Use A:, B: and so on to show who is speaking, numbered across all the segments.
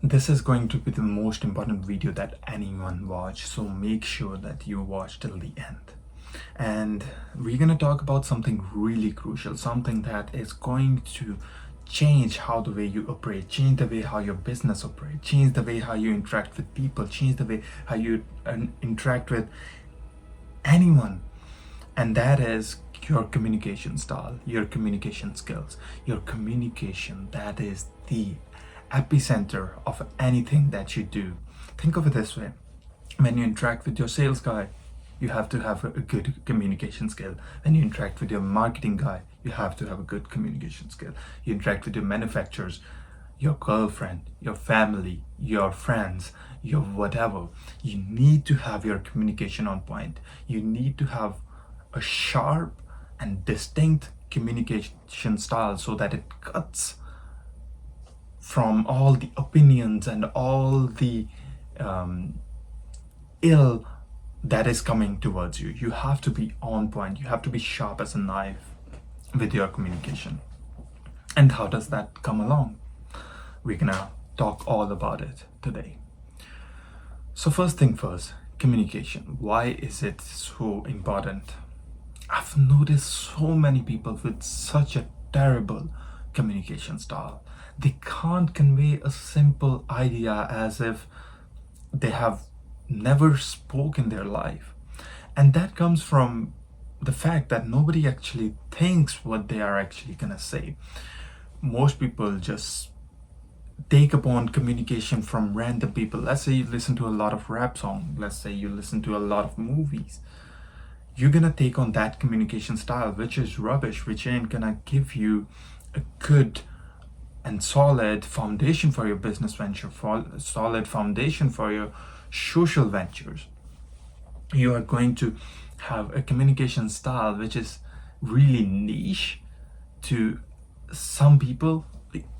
A: This is going to be the most important video that anyone watch, so make sure that you watch till the end. And we're going to talk about something really crucial, something that is going to change how the way you operate, change the way how your business operates, change the way how you interact with people, change the way how you interact with anyone. And that is your communication style, your communication skills, your communication. That is the epicenter of anything that you do. Think of it this way: when you interact with your sales guy, you have to have a good communication skill. When you interact with your marketing guy, you have to have a good communication skill. You interact with your manufacturers, your girlfriend, your family, your friends, your whatever. You need to have your communication on point. You need to have a sharp and distinct communication style so that it cuts from all the opinions and all the ill that is coming towards you. You have to be on point. You have to be sharp as a knife with your communication. And how does that come along? We're gonna talk all about it today. So first thing first, communication. Why is it so important? I've noticed so many people with such a terrible communication style. They can't convey a simple idea as if they have never spoken in their life. And that comes from the fact that nobody actually thinks what they are actually gonna say. Most people just take upon communication from random people. Let's say you listen to a lot of rap songs, let's say you listen to a lot of movies. You're gonna take on that communication style, which is rubbish, which ain't gonna give you a good and solid foundation for your business venture, solid foundation for your social ventures. You are going to have a communication style which is really niche to some people.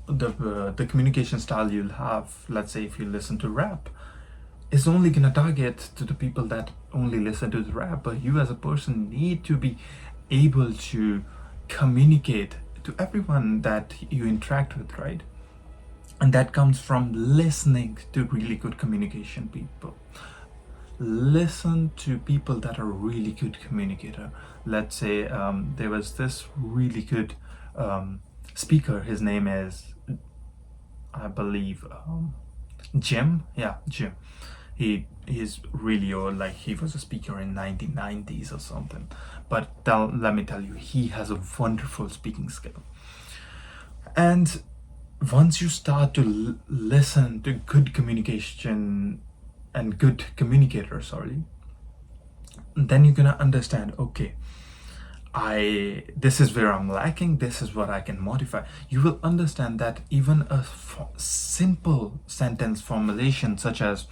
A: The communication style you'll have, let's say if you listen to rap, is only gonna target to the people that only listen to the rap, but you as a person need to be able to communicate to everyone that you interact with, right? And that comes from listening to really good communication people. Listen to people that are really good communicator. Let's say there was this really good speaker. His name is, I believe, Jim. Yeah, Jim. He's really old, like he was a speaker in 1990s or something. But let me tell you, he has a wonderful speaking skill. And once you start to listen to good communication and good communicators, then you're gonna understand, okay, this is where I'm lacking, this is what I can modify. You will understand that even a simple sentence formulation such as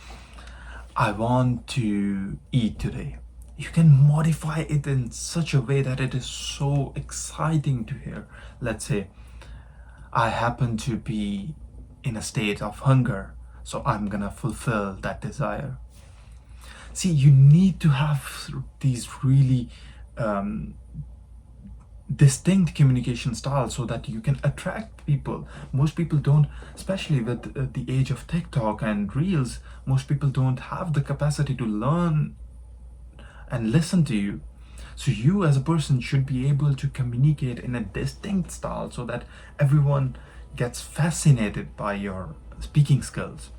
A: I want to eat today, you can modify it in such a way that it is so exciting to hear. Let's say I happen to be in a state of hunger, so I'm gonna fulfill that desire. See, you need to have these really distinct communication styles so that you can attract people. Most people don't, especially with the age of TikTok and Reels, most people don't have the capacity to learn and listen to you. So you as a person should be able to communicate in a distinct style so that everyone gets fascinated by your speaking skills.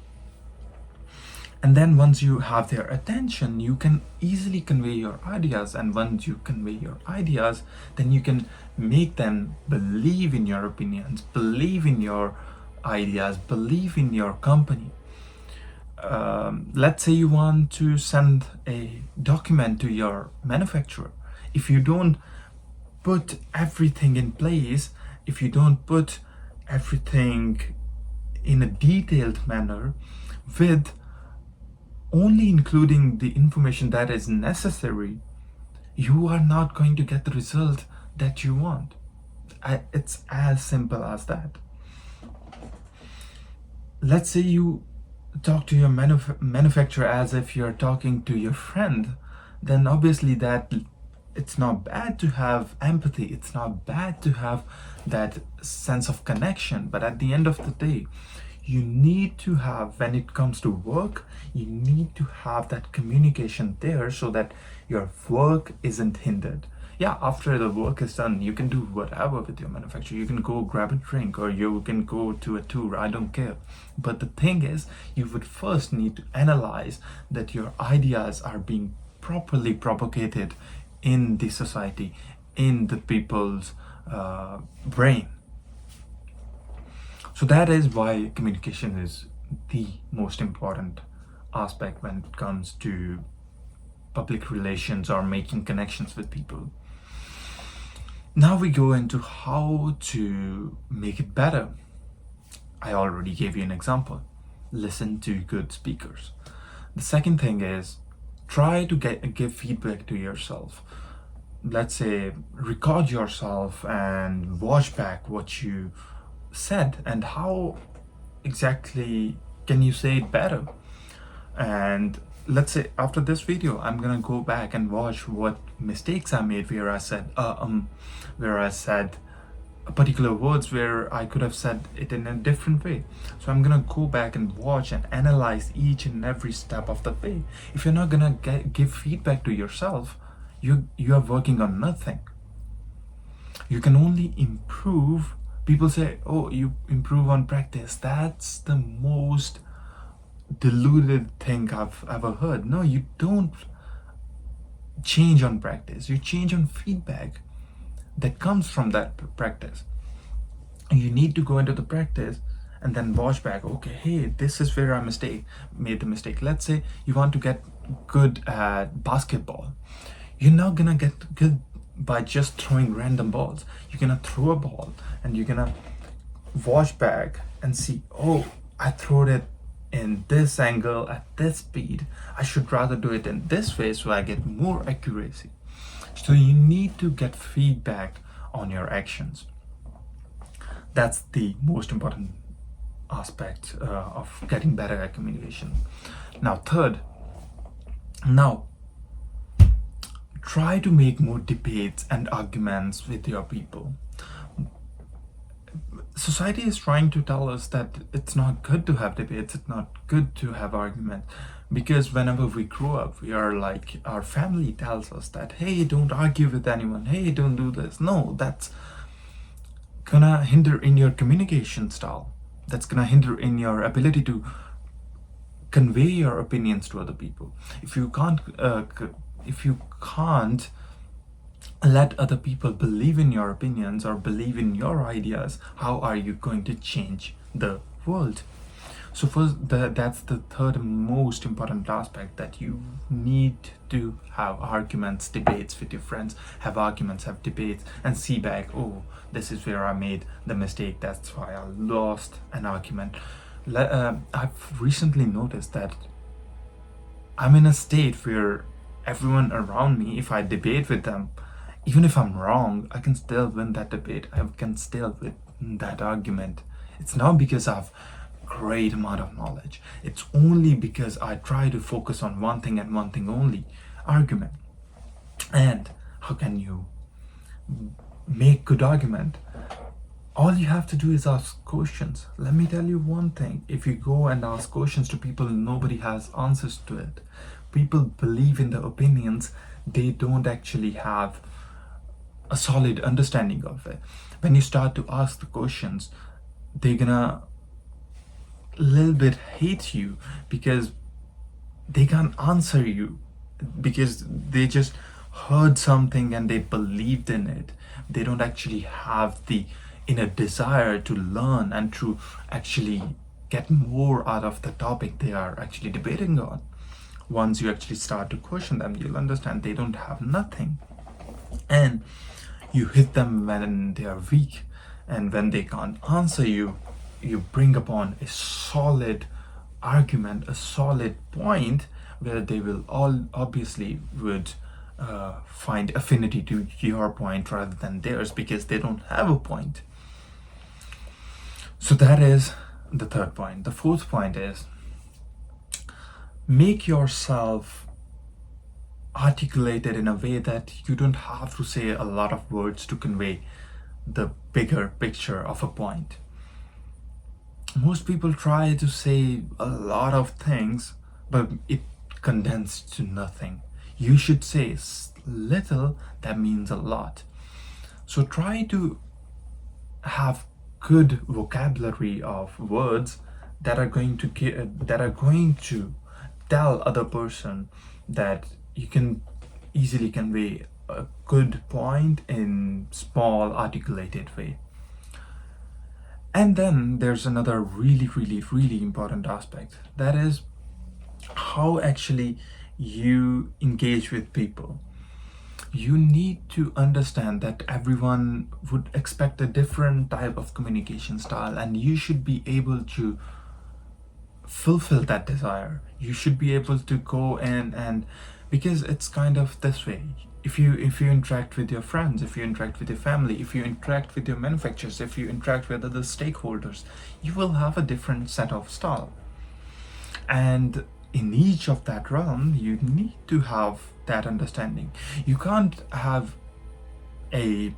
A: And then once you have their attention, you can easily convey your ideas. And once you convey your ideas, then you can make them believe in your opinions, believe in your ideas, believe in your company. Let's say you want to send a document to your manufacturer. If you don't put everything in place, if you don't put everything in a detailed manner with only including the information that is necessary, you are not going to get the result that you want. It's as simple as that. Let's say you talk to your manufacturer as if you're talking to your friend, then obviously that it's not bad to have empathy, it's not bad to have that sense of connection, but at the end of the day, You need to have, when it comes to work, you need to have that communication there so that your work isn't hindered. Yeah, after the work is done, you can do whatever with your manufacturer. You can go grab a drink or you can go to a tour, I don't care. But the thing is, you would first need to analyze that your ideas are being properly propagated in the society, in the people's brain. So that is why communication is the most important aspect when it comes to public relations or making connections with people. Now we go into how to make it better. I already gave you an example. Listen to good speakers. The second thing is try to give feedback to yourself. Let's say record yourself and watch back what you said and how exactly can you say it better. And let's say after this video I'm gonna go back and watch what mistakes I made where I said particular words where I could have said it in a different way. So I'm gonna go back and watch and analyze each and every step of the way. If you're not gonna give feedback to yourself, you are working on nothing. You can only improve. People say, oh, you improve on practice. That's the most deluded thing I've ever heard. No, you don't change on practice. You change on feedback that comes from that practice. You need to go into the practice and then watch back. Okay, hey, this is where I made the mistake. Let's say you want to get good at basketball. You're not gonna get good by just throwing random balls. You're gonna throw a ball and you're gonna watch back and see, oh, I threw it in this angle at this speed. I should rather do it in this way so I get more accuracy. So you need to get feedback on your actions. That's the most important aspect of getting better at communication. Now, third, try to make more debates and arguments with your people. Society is trying to tell us that it's not good to have debates, it's not good to have arguments, because whenever we grow up, we are like, our family tells us that, hey, don't argue with anyone, hey, don't do this. No, that's gonna hinder in your communication style. That's gonna hinder in your ability to convey your opinions to other people. If you can't let other people believe in your opinions or believe in your ideas, how are you going to change the world? So first, that's the third most important aspect, that you need to have arguments, debates with your friends, have arguments, have debates, and see back, oh, this is where I made the mistake, that's why I lost an argument. I've recently noticed that I'm in a state where everyone around me, if I debate with them, even if I'm wrong, I can still win that debate. I can still win that argument. It's not because I've great amount of knowledge. It's only because I try to focus on one thing and one thing only, argument. And how can you make good argument? All you have to do is ask questions. Let me tell you one thing. If you go and ask questions to people, nobody has answers to it. People believe in the opinions. They don't actually have a solid understanding of it. When you start to ask the questions, they're gonna a little bit hate you because they can't answer you, because they just heard something and they believed in it. They don't actually have the inner desire to learn and to actually get more out of the topic they are actually debating on. Once you actually start to question them, you'll understand they don't have nothing. And you hit them when they are weak, and when they can't answer you, you bring upon a solid argument, a solid point where they will all obviously would find affinity to your point rather than theirs, because they don't have a point. So that is the third point. The fourth point is, make yourself articulated in a way that you don't have to say a lot of words to convey the bigger picture of a point. Most people try to say a lot of things, but it condensed to nothing. You should say little that means a lot. So try to have good vocabulary of words that are going to tell other person that you can easily convey a good point in small articulated way. And then there's another really important aspect, that is how actually you engage with people. You need to understand that everyone would expect a different type of communication style, and you should be able to fulfill that desire. You should be able to go in, and because it's kind of this way, if you interact with your friends, if you interact with your family, if you interact with your manufacturers, if you interact with other stakeholders, you will have a different set of style. And in each of that realm, you need to have that understanding. You can't have a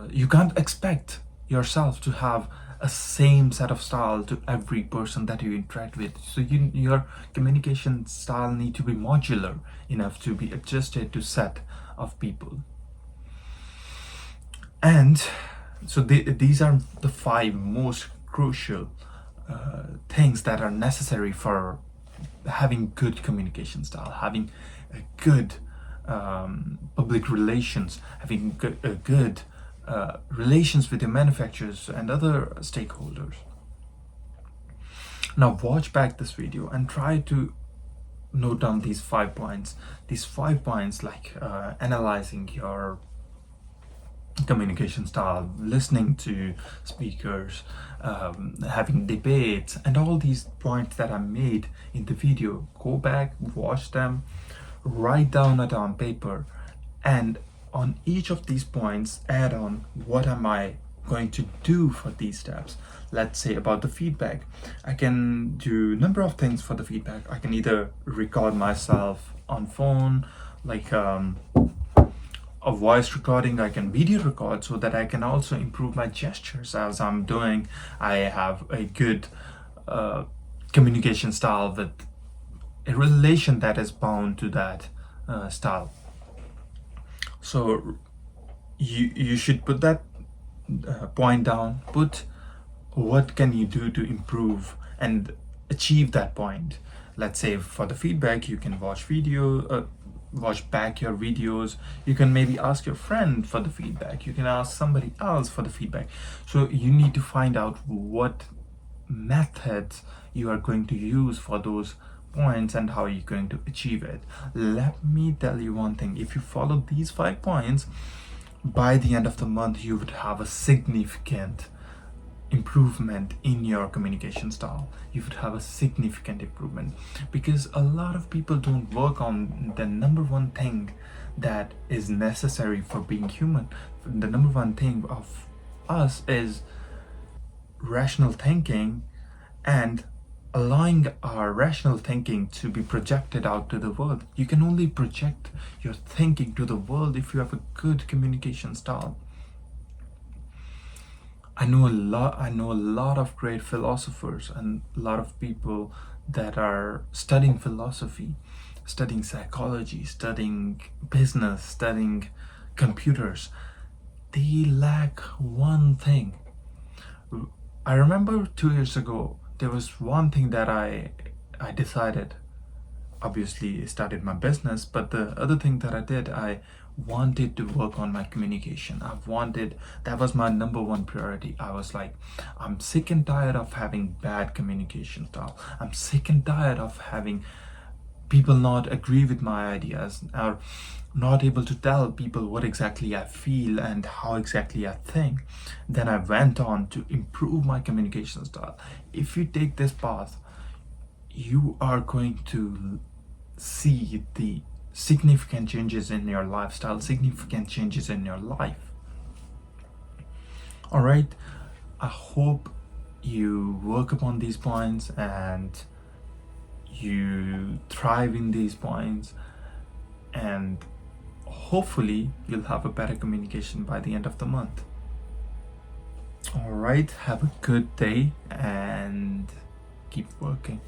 A: you can't expect yourself to have a same set of style to every person that you interact with. So your communication style need to be modular enough to be adjusted to set of people. And so these are the 5 most crucial things that are necessary for having good communication style, having a good public relations, having good relations with your manufacturers and other stakeholders. Now watch back this video and try to note down these 5 points. These 5 points, like analyzing your communication style, listening to speakers, having debates, and all these points that I made in the video. Go back, watch them, write down it on paper, and on each of these points add on, what am I going to do for these steps. Let's say about the feedback, I can do a number of things for the feedback. I can either record myself on phone, like a voice recording. I can video record so that I can also improve my gestures as I'm doing. I have a good communication style with a relation that is bound to that style. So you should put that point down, put what can you do to improve and achieve that point. Let's say for the feedback, you can watch back your videos. You can maybe ask your friend for the feedback. You can ask somebody else for the feedback. So you need to find out what methods you are going to use for those points and how you're going to achieve it. Let me tell you one thing, if you follow these 5 points, by the end of the month you would have a significant improvement in your communication style. You would have a significant improvement, because a lot of people don't work on the number one thing that is necessary for being human. The number one thing of us is rational thinking, and allowing our rational thinking to be projected out to the world. You can only project your thinking to the world if you have a good communication style. I know a lot of great philosophers and a lot of people that are studying philosophy, studying psychology, studying business, studying computers. They lack one thing. I remember 2 years ago, there was one thing that I decided. Obviously, I started my business, but the other thing that I did, I wanted to work on my communication. That was my number one priority. I was like, I'm sick and tired of having bad communication style. I'm sick and tired of having people not agree with my ideas, or not able to tell people what exactly I feel and how exactly I think. Then I went on to improve my communication style. If you take this path, you are going to see the significant changes in your lifestyle, significant changes in your life. All right, I hope you work upon these points and you thrive in these points, and hopefully you'll have a better communication by the end of the month. All right, have a good day and keep working.